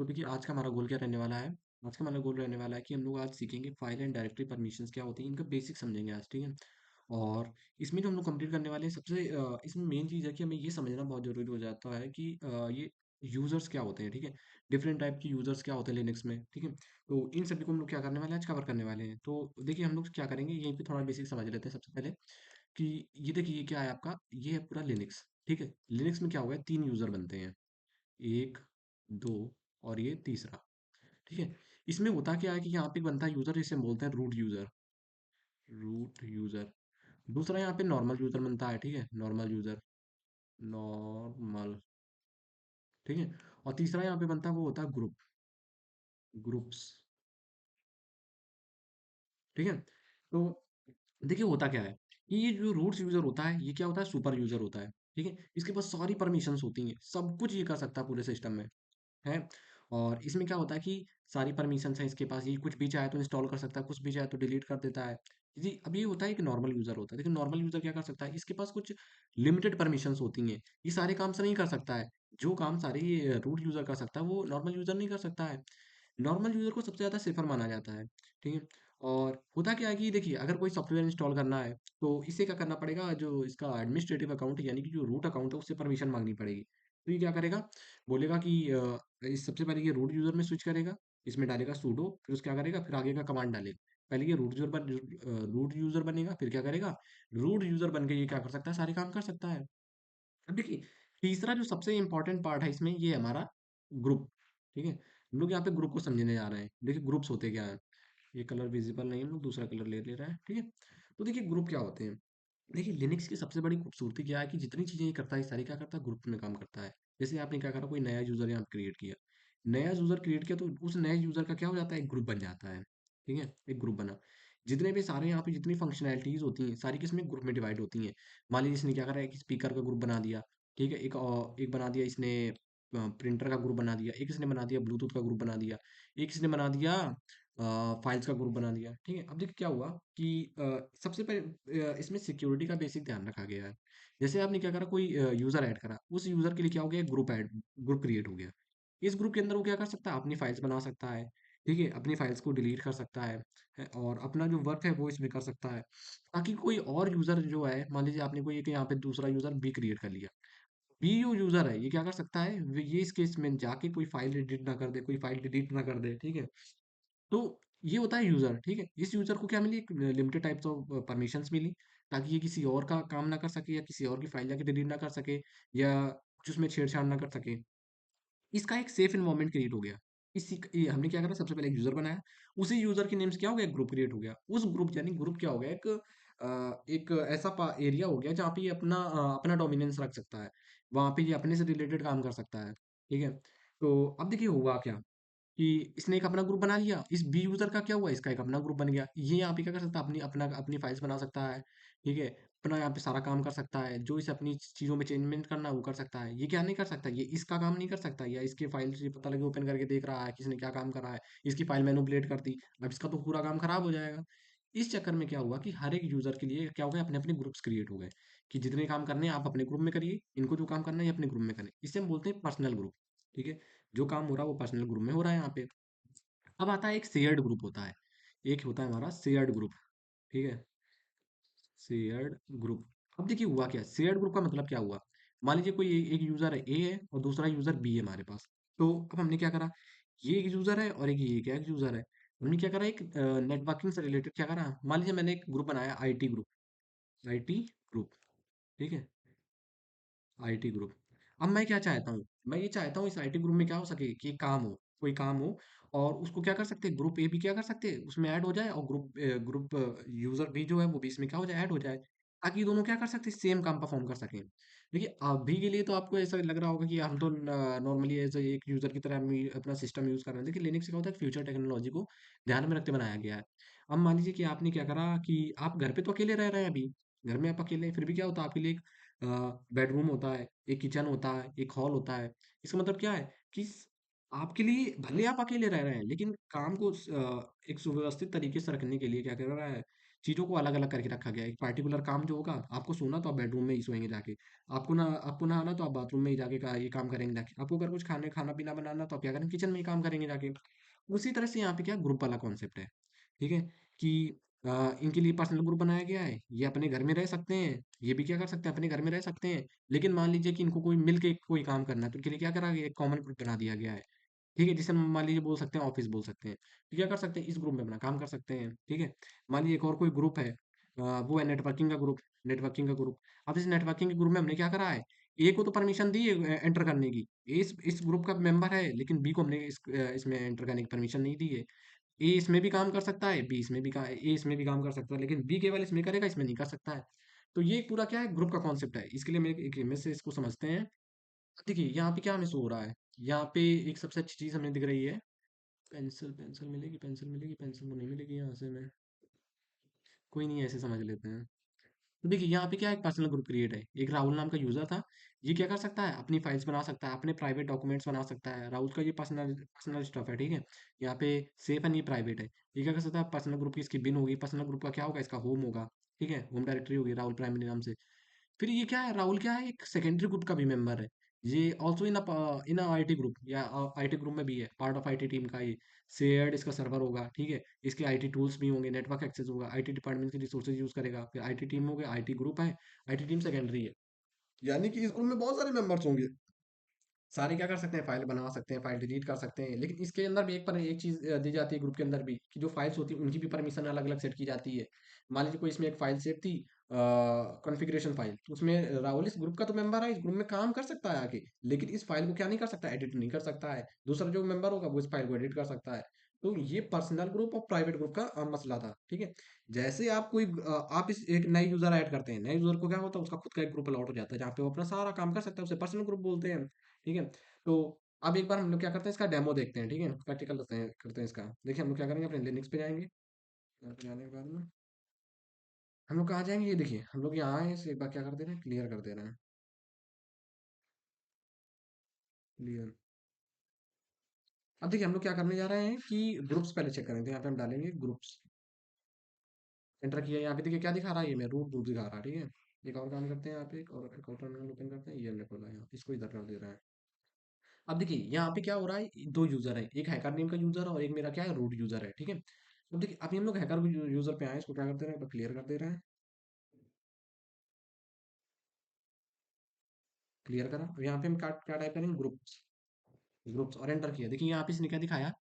तो देखिए आज का हमारा गोल क्या रहने वाला है। आज का हमारा गोल रहने वाला है कि हम लोग आज सीखेंगे फाइल एंड डायरेक्टरी परमिशंस क्या होती हैं, इनका बेसिक समझेंगे आज, ठीक है। और इसमें जो हम लोग कंप्लीट करने वाले हैं सबसे इसमें मेन चीज़ है कि हमें ये समझना बहुत ज़रूरी हो जाता है कि ये यूज़र्स क्या होते हैं, ठीक है। डिफरेंट टाइप की यूज़र्स क्या होते हैं लिनक्स में, ठीक है। तो इन सभी को हम लोग क्या करने वाले हैं, आज कवर करने वाले हैं। तो देखिए हम लोग क्या करेंगे, यहीं पे थोड़ा बेसिक समझ लेते हैं सबसे पहले कि ये देखिए ये क्या है आपका, ये है पूरा लिनक्स, ठीक है। लिनक्स में क्या हुआ है, 3 यूज़र बनते हैं, 1, 2 और ये तीसरा, ठीक है। इसमें होता क्या है कि यहाँ पे एक बनता है यूज़र, जिसे हम बोलते हैं रूट यूज़र, रूट यूज़र। दूसरा यहाँ पे नॉर्मल यूज़र बनता है, ठीक है, नॉर्मल यूज़र, नॉर्मल, ठीक है। और तीसरा यहाँ पे बनता है वो होता है ग्रुप, ग्रुप्स, ठीक है। तो देखिए होता क्या है कि ये जो रूट्स यूज़र होता है, ये क्या होता है, सुपर यूज़र होता है, ठीक है। इसके पास सारी परमिशंस होती हैं, सब कुछ ये कर सकता है पूरे सिस्टम में, है। और इसमें क्या होता है कि सारी परमिशंस हैं इसके पास, ये कुछ भी चाहे तो इंस्टॉल कर सकता है, कुछ भी चाहे तो डिलीट कर देता है। जी, अब ये होता है कि नॉर्मल यूज़र होता है, लेकिन नॉर्मल यूज़र क्या कर सकता है, इसके पास कुछ लिमिटेड परमिशंस होती हैं, ये सारे काम से नहीं कर सकता है। जो काम सारे ये रूट यूज़र कर सकता है, वो नॉर्मल यूज़र नहीं कर सकता है। नॉर्मल यूज़र को सबसे ज़्यादा सेफ़र माना जाता है, ठीक है। और होता क्या है कि देखिए अगर कोई सॉफ्टवेयर इंस्टॉल करना है, तो इसे क्या करना पड़ेगा, जो इसका एडमिनिस्ट्रेटिव अकाउंट यानी कि जो रूट अकाउंट है, उससे परमिशन माँगनी पड़ेगी। तो ये क्या करेगा, बोलेगा कि इस सबसे पहले ये रूट यूज़र में स्विच करेगा, इसमें डालेगा सूडो, फिर उसके क्या करेगा, फिर आगे का कमांड डालेगा। पहले ये रूट यूज़र बनेगा, फिर क्या करेगा, रूट यूज़र बन के ये क्या कर सकता है, सारे काम कर सकता है। अब देखिए तीसरा जो सबसे इम्पोर्टेंट पार्ट है इसमें, ये है हमारा ग्रुप, ठीक है। हम लोग यहाँ पे ग्रुप को समझने जा रहे हैं। देखिए ग्रुप्स होते क्या हैं, ये कलर विजिबल नहीं है, हम लोग दूसरा कलर ले ले रहा है, ठीक है। तो देखिए ग्रुप क्या होते हैं। देखिए लिनक्स की सबसे बड़ी खूबसूरती क्या है कि जितनी चीज़ें ये करता है, ये सारी क्या करता है, ग्रुप में काम करता है। जैसे आपने क्या करा, कोई नया यूज़र यहाँ क्रिएट किया, नया यूज़र क्रिएट किया, तो उस नए यूज़र का क्या हो जाता है, एक ग्रुप बन जाता है, ठीक है। एक ग्रुप बना, जितने भी सारे यहाँ पे जितनी फंक्शनैलिटीज़ होती हैं, सारी किसमें, ग्रुप में डिवाइड होती हैं। मान लीजिए इसने क्या करा, एक स्पीकर का ग्रुप बना दिया, ठीक है। एक बना दिया इसने प्रिंटर का ग्रुप बना दिया, एक इसने बना दिया ब्लूटूथ का ग्रुप बना दिया, एक इसने बना दिया फाइल्स का ग्रुप बना दिया, ठीक है। अब देखिए क्या हुआ कि सबसे पहले इसमें सिक्योरिटी का बेसिक ध्यान रखा गया है। जैसे आपने क्या करा, कोई यूज़र ऐड करा, उस यूज़र के लिए क्या हो गया, ग्रुप क्रिएट हो गया। इस ग्रुप के अंदर वो क्या कर सकता है, अपनी फाइल्स बना सकता है, ठीक है, अपनी फाइल्स को डिलीट कर सकता है, और अपना जो वर्क है वो इसमें कर सकता है, ताकि कोई और यूज़र जो है, मान लीजिए आपने कोई एक यहाँ पे दूसरा यूज़र बी क्रिएट कर लिया, बी जो यूज़र है ये क्या कर सकता है, ये इस केस में जाके कोई फाइल एडिट ना कर दे, कोई फाइल डिलीट ना कर दे, ठीक है। तो ये होता है यूज़र, ठीक है। इस यूज़र को क्या मिली, एक लिमिटेड टाइप्स ऑफ परमिशंस मिली, ताकि ये किसी और का काम ना कर सके, या किसी और की फाइल जाके डिलीट ना कर सके, या कुछ उसमें छेड़छाड़ ना कर सके। इसका एक सेफ एनवायरनमेंट क्रिएट हो गया। इसी ये हमने क्या करा, सबसे पहले एक यूज़र बनाया, उसी यूज़र के नेम से क्या हो गया, एक ग्रुप क्रिएट हो गया। उस ग्रुप यानी ग्रुप क्या हो गया, एक ऐसा एरिया हो गया जहाँ पे ये अपना डोमिनेंस रख सकता है, वहाँ पे ये अपने से रिलेटेड काम कर सकता है, ठीक है। तो अब देखिए हुआ क्या कि इसने एक अपना ग्रुप बना लिया, इस बी यूज़र का क्या हुआ, इसका एक अपना ग्रुप बन गया। ये यहाँ पे क्या कर सकता है, अपनी फाइल्स बना सकता है, ठीक है। अपना यहाँ पे सारा काम कर सकता है, जो इसे अपनी चीज़ों में चेंजमेंट करना है वो कर सकता है। ये क्या नहीं कर सकता, ये इसका काम नहीं कर सकता, या इसके फाइल से पता लगे ओपन करके देख रहा है कि इसने क्या काम करा है, इसकी फाइल मैनिपुलेट कर दी, अब इसका तो पूरा काम खराब हो जाएगा। इस चक्कर में क्या हुआ कि हर एक यूज़र के लिए क्या हो गया, अपने-अपने ग्रुप्स क्रिएट हो गए, कि जितने काम करने हैं आप अपने ग्रुप में करिए, इनको जो काम करना है ये अपने ग्रुप में करें। इसे हम बोलते हैं पर्सनल ग्रुप, ठीक है। जो काम हो रहा है वो पर्सनल ग्रुप में हो रहा है यहाँ पे। अब आता है एक शेयर्ड ग्रुप होता है, एक होता है हमारा शेयर्ड ग्रुप, ठीक है, शेयर्ड ग्रुप। अब देखिए हुआ क्या, शेयर्ड ग्रुप का मतलब क्या हुआ, मान लीजिए कोई एक यूजर है ए है और दूसरा यूजर बी है हमारे पास। तो अब हमने क्या करा, ये एक यूजर है और एक ये क्या एक यूजर है, हमने क्या करा, एक नेटवर्किंग से रिलेटेड क्या करा, मान लीजिए मैंने एक ग्रुप बनाया, आईटी ग्रुप, आईटी ग्रुप, ठीक है, आईटी ग्रुप। अब मैं क्या चाहता हूँ, मैं ये चाहता हूँ इस आईटी ग्रुप में क्या हो सके कि काम हो, कोई काम हो, और उसको क्या कर सकते हैं, ग्रुप ए भी क्या कर सकते हैं, उसमें ऐड हो जाए, और ग्रुप यूजर बी जो है वो भी इसमें क्या हो जाए, ऐड हो जाए, ताकि ये दोनों क्या कर सकते हैं, सेम काम परफॉर्म कर सकें। देखिए अभी के लिए तो आपको ऐसा लग रहा होगा कि हम तो नॉर्मली एज एक यूजर की तरह हम अपना सिस्टम यूज कर रहे हैं। देखिए लिनक्स क्या होता है, फ्यूचर टेक्नोलॉजी को ध्यान में रखते बनाया गया है। अब मान लीजिए कि आपने क्या करा कि आप घर पे तो अकेले रह रहे हैं, अभी घर में आप अकेले हैं, फिर भी क्या होता है आपके लिए, बेडरूम होता है, एक किचन होता है, एक हॉल होता है। इसका मतलब क्या है कि आपके लिए भले आप अकेले रह रहे हैं, लेकिन काम को एक सुव्यवस्थित तरीके से रखने के लिए क्या कर रहा है, चीज़ों को अलग अलग करके रखा गया है। एक पार्टिकुलर काम जो होगा, आपको सोना तो आप बेडरूम में ही सोएंगे जाके, आपको नहाना तो आप बाथरूम में ही जाके ये काम करेंगे जाके, आपको अगर कुछ खाना पीना बनाना तो आप क्या करेंगे, किचन में ही काम करेंगे जाके। उसी तरह से यहाँ पे क्या ग्रुप वाला कॉन्सेप्ट है, ठीक है, कि इनके लिए पर्सनल ग्रुप बनाया गया है, ये अपने घर में रह सकते हैं, ये भी क्या कर सकते हैं, अपने घर में रह सकते हैं। लेकिन मान लीजिए कि इनको कोई मिल के कोई काम करना है, तो इनके लिए क्या करा गया, एक कॉमन ग्रुप बना दिया गया है, ठीक है, जिसे हम मान लीजिए बोल सकते हैं ऑफिस बोल सकते हैं। तो क्या कर सकते हैं, इस ग्रुप में अपना काम कर सकते हैं, ठीक है। मान लीजिए एक और कोई ग्रुप है, वो है नेटवर्किंग का ग्रुप। अब इस नेटवर्किंग के ग्रुप में हमने क्या करा है, ए को तो परमिशन दी है एंटर करने की, इस ग्रुप का मेंबर है, लेकिन बी को हमने इसमें एंटर करने की परमिशन नहीं दी है। ए इसमें भी काम कर सकता है, बी इसमें भी ए इसमें भी काम कर सकता है, लेकिन बी केवल इसमें करेगा, इसमें नहीं कर सकता है। तो ये पूरा क्या है, ग्रुप का कॉन्सेप्ट है। इसके लिए हम एक इमेज से इसको समझते हैं। देखिए यहाँ पे क्या हमें शो हो रहा है, यहाँ पे एक सबसे अच्छी चीज हमें दिख रही है, पेंसिल तो नहीं मिलेगी यहाँ से हमें, कोई नहीं, ऐसे समझ लेते हैं। तो देखिए यहाँ पे क्या है, एक पर्सनल ग्रुप क्रिएट है, एक राहुल नाम का यूजर था। ये क्या कर सकता है, अपनी फाइल्स बना सकता है, अपने प्राइवेट डॉक्यूमेंट्स बना सकता है। राहुल का ये पर्सनल पर्सनल स्टफ है, ठीक है। यहाँ पे सेफ है, नहीं प्राइवेट है। ये क्या कर सकता है, पर्सनल ग्रुप की इसकी बिन होगी, पर्सनल ग्रुप का क्या होगा, इसका होम होगा, ठीक है, होम डायरेक्टरी होगी राहुल प्राइमरी नाम से। फिर ये क्या है, राहुल क्या है, एक सेकेंडरी ग्रुप का भी मेंबर है। ये ऑल्सो इन आईटी ग्रुप, या आईटी ग्रुप में भी है, पार्ट ऑफ आईटी टीम का ये। शेयर्ड इसका सर्वर होगा, ठीक है। इसके आईटी टूल्स भी होंगे, नेटवर्क एक्सेस होगा, आईटी डिपार्टमेंट के रिसोर्सेज यूज करेगा। फिर आईटी टीम हो गया, आईटी ग्रुप है, आईटी टीम सेकेंडरी है। यानी कि इस ग्रुप में बहुत सारे मेंबर्स होंगे, सारे क्या कर सकते हैं, फाइल बना सकते हैं, फाइल डिलीट कर सकते हैं। लेकिन इसके अंदर भी एक चीज दी जाती है ग्रुप के अंदर भी, कि जो फाइल्स होती है उनकी भी परमिशन अलग अलग सेट की जाती है। मान लीजिए कोई इसमें एक फाइल सेट थी, कॉन्फ़िगरेशन फाइल, तो उसमें राहुल इस ग्रुप का तो मेंबर है, इस ग्रुप में काम कर सकता है आके, लेकिन इस फाइल को क्या नहीं कर सकता, एडिट नहीं कर सकता है। दूसरा जो मेंबर होगा वो इस फाइल को एडिट कर सकता है। तो ये पर्सनल ग्रुप और प्राइवेट ग्रुप का मसला था, ठीक है। जैसे आप आप इस एक नए यूजर ऐड करते हैं, नए यूजर को क्या होता है, उसका खुद का एक ग्रुप अलॉट हो जाता है, जहाँ पे वो अपना सारा काम कर सकता है, उसे पर्सनल ग्रुप बोलते हैं, ठीक है। तो अब एक बार हम लोग क्या करते हैं, इसका डेमो देखते हैं, ठीक है, प्रैक्टिकल करते हैं इसका। देखिए हम लोग क्या करेंगे, अपने लिनक्स पे जाएंगे। यहाँ पे जाने के बाद में हम लोग कहाँ जाएंगे, ये देखिए हम लोग यहाँ आए, इसे एक बार क्या कर दे रहे हैं, क्लियर कर दे रहे हैं, क्लियर। अब देखिए हम लोग क्या करने जा रहे हैं कि ग्रुप्स पहले चेक करेंगे, यहाँ पे हम डालेंगे ग्रुप्स, एंटर किया। यहाँ पे देखिए क्या दिखा रहा है, ये मैं रूट ग्रुप दिखा रहा है, ठीक है। एक और काम करते हैं, यहाँ पे एक और टर्मिनल ओपन करते हैं, ये हमने खोला है, यहाँ इसको इधर कर दे रहा है। अब देखिए यहाँ पे क्या हो रहा है, दो यूजर है, एक हैकर नेम का यूजर है और एक मेरा क्या है, रूट यूजर है, ठीक है। अब देखिए अभी हम लोग हैकर यूजर पे आए, इसको क्या करते हैं, क्लियर कर दे रहे हैं, क्लियर करा। अब यहाँ पे हम क्या क्या टाइप करेंगे, ग्रुप्स, ग्रुप्स और एंटर किया। देखिए यहाँ पे इसने क्या दिखाया,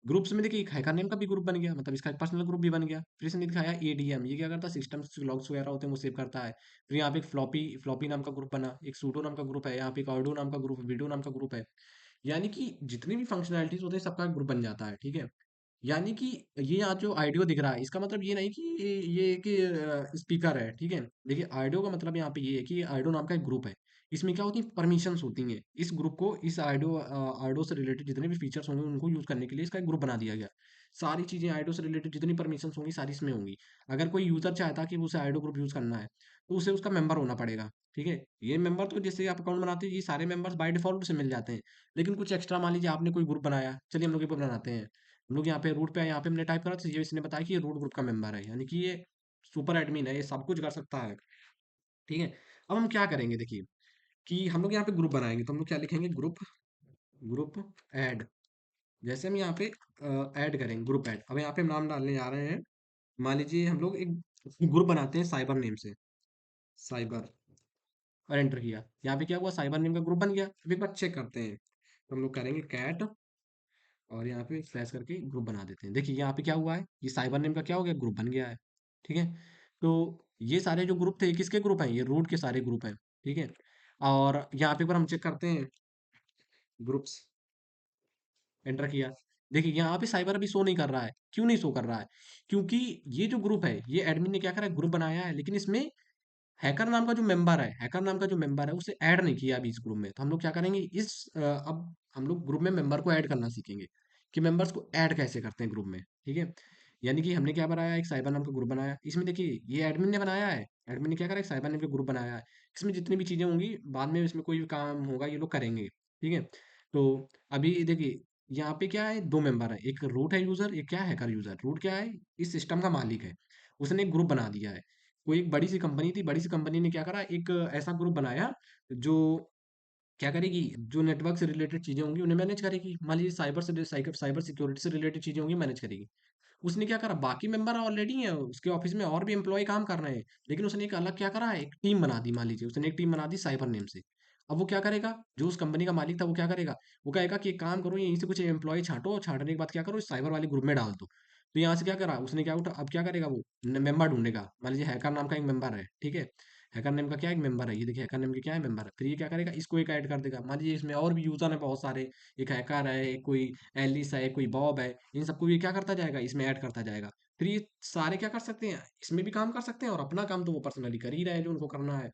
ग्रुप्स में देखिए एक हैकर नेम का भी ग्रुप बन गया, मतलब इसका एक पर्सनल ग्रुप भी बन गया। फिर इसने दिखाया एडीएम, ये क्या करता है, सिस्टम लॉग्स वगैरह होते हैं वो सेव करता है। फिर यहाँ पे एक फ्लॉपी फ्लॉपी नाम का ग्रुप बना, एक सूडो नाम का ग्रुप है, यहाँ पे एक ऑर्डो नाम का ग्रुप, वीडियो नाम का ग्रुप है। यानी कि जितनी भी फंक्शनैलिटीज होते हैं सबका एक ग्रुप बन जाता है, ठीक है। यानी कि ये यहाँ जो ऑडियो दिख रहा है, इसका मतलब ये नहीं कि ये कि स्पीकर है, ठीक है। देखिए ऑडियो का मतलब यहाँ पे ये है कि ऑडियो नाम का एक ग्रुप है। इसमें क्या होती है, परमिशंस होती हैं, इस ग्रुप को, इस ऑडियो से रिलेटेड जितने भी फीचर्स होंगे उनको यूज करने के लिए इसका एक ग्रुप बना दिया गया। सारी चीजें ऑडियो से रिलेटेड जितनी परमिशंस होंगी सारी इसमें होंगी। अगर कोई यूजर चाहता कि उसे ऑडियो ग्रुप यूज करना है, तो उसे उसका मेंबर होना पड़ेगा, ठीक है। ये मेंबर तो जैसे आप अकाउंट बनाते हैं, ये सारे मेंबर्स बाय डिफॉल्ट से मिल जाते हैं। लेकिन कुछ एक्स्ट्रा, मान लीजिए आपने कोई ग्रुप बनाया, चलिए हम लोग ये बनाते हैं। हम लोग यहाँ पे रूट पे आए, यहाँ पे हमने टाइप करा तो ये इसने बताया कि ये रूट ग्रुप का मेंबर है, यानी कि ये सुपर एडमिन है, ये सब कुछ कर सकता है, ठीक है। अब हम क्या करेंगे, देखिए कि हम लोग यहाँ पे ग्रुप बनाएंगे, तो हम लोग क्या लिखेंगे, ग्रुप, ग्रुप ऐड। जैसे हम यहाँ पे ऐड करेंगे, ग्रुप ऐड। अब यहाँ पे हम नाम डालने जा रहे हैं, मान लीजिए हम लोग एक ग्रुप बनाते हैं साइबर नेम से, साइबर, और एंटर किया। यहाँ पे क्या हुआ, साइबर नेम का ग्रुप बन गया। अब एक बार चेक करते हैं, तो हम लोग करेंगे कैट, और यहाँ पे स्लैश करके ग्रुप बना देते हैं। देखिए यहाँ पे क्या हुआ है, ये साइबर नेम का क्या हो गया, ग्रुप बन गया है, ठीक है। तो ये सारे जो ग्रुप थे ये किसके ग्रुप हैं, ये रूट के सारे ग्रुप हैं, ठीक है। और यहाँ पे एक बार हम चेक करते हैं, ग्रुप्स, एंटर किया। देखिए यहाँ पे साइबर अभी शो नहीं कर रहा है, क्यों नहीं शो कर रहा है, क्योंकि ये जो ग्रुप है, ये एडमिन ने क्या करा है, ग्रुप बनाया है, लेकिन इसमें हैकर नाम का जो मेंबर है उसे ऐड नहीं किया अभी इस ग्रुप में। तो हम लोग क्या करेंगे, अब हम लोग ग्रुप में मेंबर को ऐड करना सीखेंगे, कि मेंबर्स को ऐड कैसे करते हैं ग्रुप में, ठीक है। यानी कि हमने क्या बनाया, एक साइबर नाम का ग्रुप बनाया, इसमें देखिए ये एडमिन ने बनाया है, एडमिन ने क्या करा, एक साइबर नाम का ग्रुप बनाया है। इसमें जितनी भी चीजें होंगी बाद में, इसमें कोई भी काम होगा ये लोग करेंगे, ठीक है। तो अभी देखिए यहाँ पे क्या है, दो मेंबर है, एक रूट है यूजर, एक क्या है, हैकर यूजर। रूट क्या है, इस सिस्टम का मालिक है, उसने एक ग्रुप बना दिया है। कोई एक बड़ी सी कंपनी थी, बड़ी सी कंपनी ने क्या करा, एक ऐसा ग्रुप बनाया जो क्या करेगी, जो नेटवर्क से रिलेटेड चीजें होंगी उन्हें मैनेज करेगी। मान लीजिए साइबर सिक्योरिटी से रिलेटेड चीजें होंगी, मैनेज करेगी। उसने क्या करा, बाकी मेंबर ऑलरेडी हैं उसके ऑफिस में, और भी एम्प्लॉय काम कर रहे हैं, लेकिन उसने एक अलग क्या करा, एक टीम बना दी। मान लीजिए उसने एक टीम बना दी साइबर नेम से। अब वो क्या करेगा, जो उस कंपनी का मालिक था वो क्या करेगा, वो कहेगा कि एक काम करो, यहीं से कुछ एम्प्लॉय छांटो, और छांटने के बाद क्या करो, इस साइबर वाले ग्रुप में डाल दो। तो यहाँ से क्या करा उसने, क्या उठा, अब क्या करेगा वो, मेंबर ढूंढेगा। मान लीजिए हैकर नाम का एक मेंबर है, ठीक है, हैकर नेम का क्या एक मेंबर है, ये देखिए हैकर नेम के क्या है मेंबर है, फिर ये क्या करेगा, इसको एक ऐड कर देगा। मान लीजिए इसमें और भी यूजर है बहुत सारे, एक हैकर है, एक कोई एलिस है, कोई बॉब है, इन सबको ये क्या करता जाएगा, इसमें ऐड करता जाएगा। फिर ये सारे क्या कर सकते हैं, इसमें भी काम कर सकते हैं, और अपना काम तो वो पर्सनली कर ही रहे हैं जो उनको करना है।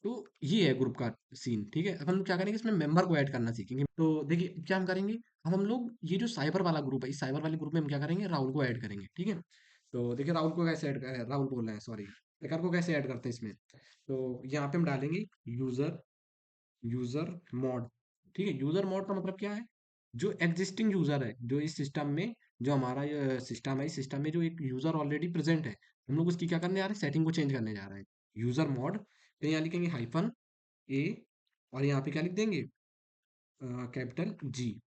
तो ये है ग्रुप का सीन, ठीक है। अब हम लोग क्या करेंगे, इसमें मेंबर को ऐड करना सीखेंगे। तो देखिए क्या हम करेंगे, अब हम लोग ये जो साइबर वाला ग्रुप है, इस साइबर वाले ग्रुप में हम क्या करेंगे, राहुल को ऐड करेंगे, ठीक है। तो देखिए राहुल को कैसे ऐड, राहुल बोल रहे हैं सॉरी, हैकर को कैसे ऐड करते हैं इसमें। तो यहाँ पे हम डालेंगे यूजर, यूजर मॉड, ठीक है। यूजर मॉड का मतलब क्या है, जो एग्जिस्टिंग यूजर है, जो इस सिस्टम में, जो हमारा ये सिस्टम है, इस सिस्टम में जो एक यूजर ऑलरेडी प्रेजेंट है, हम लोग उसकी क्या करने जा रहे हैं, सेटिंग को चेंज करने जा रहे हैं। यूजर मॉड, फिर यहाँ लिखेंगे हाइफन ए, और यहाँ पे क्या लिख देंगे, कैपिटल जी।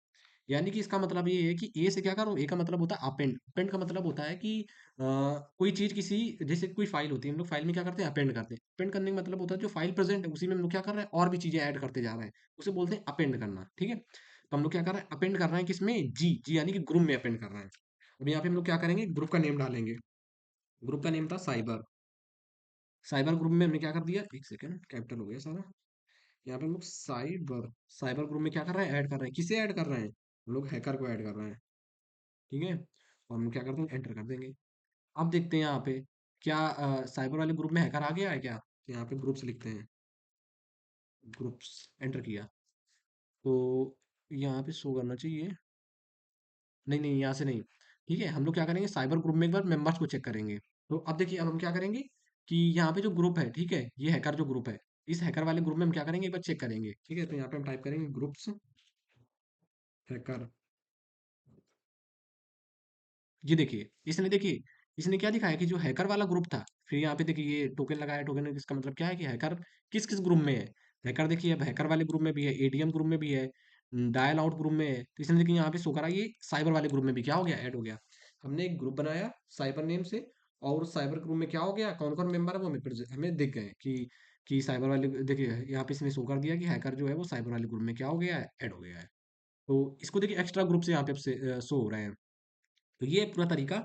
यानी कि इसका मतलब ये है कि ए से क्या करो, ए का मतलब होता है अपेंड, अपेंड का मतलब होता है कि कोई चीज किसी, जैसे कोई फाइल होती है, हम लोग फाइल में क्या करते हैं, अपेंड करते हैं। अपेंड करने का मतलब होता है जो फाइल प्रेजेंट है उसी में हम लोग क्या कर रहे हैं, और भी चीजें ऐड करते जा रहे हैं, उसे बोलते हैं अपेंड करना, ठीक है। तो हम लोग क्या कर रहे हैं, अपेंड कर रहे हैं किसमें, जी जी, यानी कि ग्रुप में अपेंड कर रहे हैं। अब यहाँ पे हम लोग क्या करेंगे, ग्रुप का नेम डालेंगे। ग्रुप का नेम था साइबर, साइबर ग्रुप में हमने क्या कर दिया, एक सेकंड, कैपिटल हो गया सारा। यहाँ पे हम लोग साइबर, साइबर ग्रुप में क्या कर रहे हैं, ऐड कर रहे हैं, किसे ऐड कर रहे हैं, हम लोग हैकर को ऐड कर रहे हैं, ठीक है। और हम क्या करते हैं, एंटर कर देंगे। अब देखते हैं यहाँ पे क्या साइबर वाले ग्रुप में हैकर आ गया है क्या। यहाँ पे ग्रुप्स लिखते हैं, ग्रुप्स, एंटर किया, तो यहाँ पे शो करना चाहिए, नहीं नहीं यहाँ से नहीं, ठीक है। हम लोग क्या करेंगे, साइबर ग्रुप में एक बार मेंबर्स को चेक करेंगे। तो अब देखिए, अब हम क्या करेंगे कि यहाँ पे जो ग्रुप है, ठीक है, ये हैकर जो ग्रुप है, इस हैकर वाले ग्रुप में हम क्या करेंगे, एक बार चेक करेंगे, ठीक है। तो यहाँ पे हम टाइप करेंगे ग्रुप्स हैकर, ये देखिए, इसने देखिए, इसने क्या दिखाया कि जो हैकर वाला ग्रुप था, फिर यहाँ पे देखिए ये टोकन लगाया, टोकन इसका मतलब क्या है कि हैकर किस किस ग्रुप में है। हैकर देखिए अब हैकर वाले ग्रुप में भी है, एटीएम ग्रुप में भी है, डायल आउट ग्रुप में है, तो इसने देखिए यहाँ पे शो करा, ये साइबर वाले ग्रुप में भी क्या हो गया, ऐड हो गया। हमने एक ग्रुप बनाया साइबर नेम से, और उस साइबर ग्रुप में क्या हो गया, कौन कौन मेंबर है वो हमें हमें दिख गए कि साइबर वाले, देखिए यहाँ पे इसने शो कर दिया कि हैकर जो है वो साइबर वाले ग्रुप में क्या हो गया है, ऐड हो गया है। तो इसको देखिए एक्स्ट्रा ग्रुप से यहाँ पे शो हो रहे हैं। तो ये है पूरा तरीका,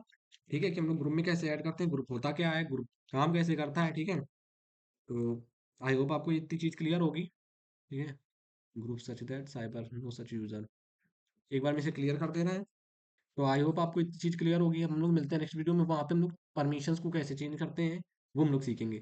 ठीक है, कि हम लोग ग्रुप में कैसे ऐड करते हैं, ग्रुप होता क्या है, ग्रुप काम कैसे करता है, ठीक है। तो आई होप आपको इतनी चीज़ क्लियर होगी, ठीक है। Group such that cyber no such user, एक बार में इसे क्लियर कर दे रहे हैं। तो आई होप आपको इतनी चीज़ क्लियर होगी। हम लोग मिलते हैं नेक्स्ट वीडियो में, वहाँ पे हम लोग परमिशंस को कैसे चेंज करते हैं वो हम लोग सीखेंगे।